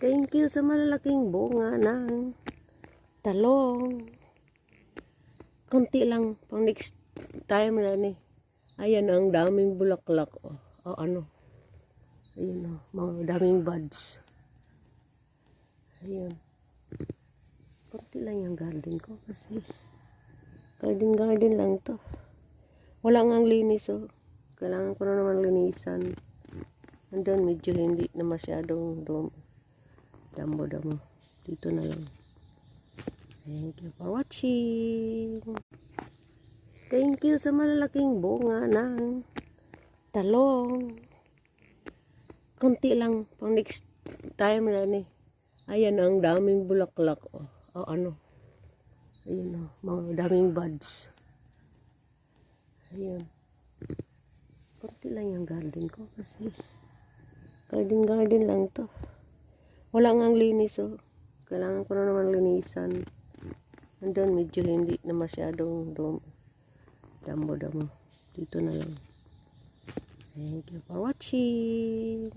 Thank you sa malalaking bunga ng talong. Konti lang, pang next time na ni. Ayan, ang daming bulaklak. O ano. Ayun mga daming buds. Ayun. Konti lang yung garden ko kasi garden lang to. Wala nga ang linis Kailangan ko na naman linisan. Andun medyo hindi na masyadong damo. Dito na lang. Thank you for watching. Thank you sa malalaking bunga ng talong. Konti lang, pang next time na ni. Ayan, ang daming bulaklak. O ano. Ayun mga daming buds. Ayun. Konti lang yung garden ko kasi garden lang to. Wala nga ang linis Kailangan ko na naman linisan. Andun medyo hindi na masyadong damo. Dito na lang. Thank you for watching.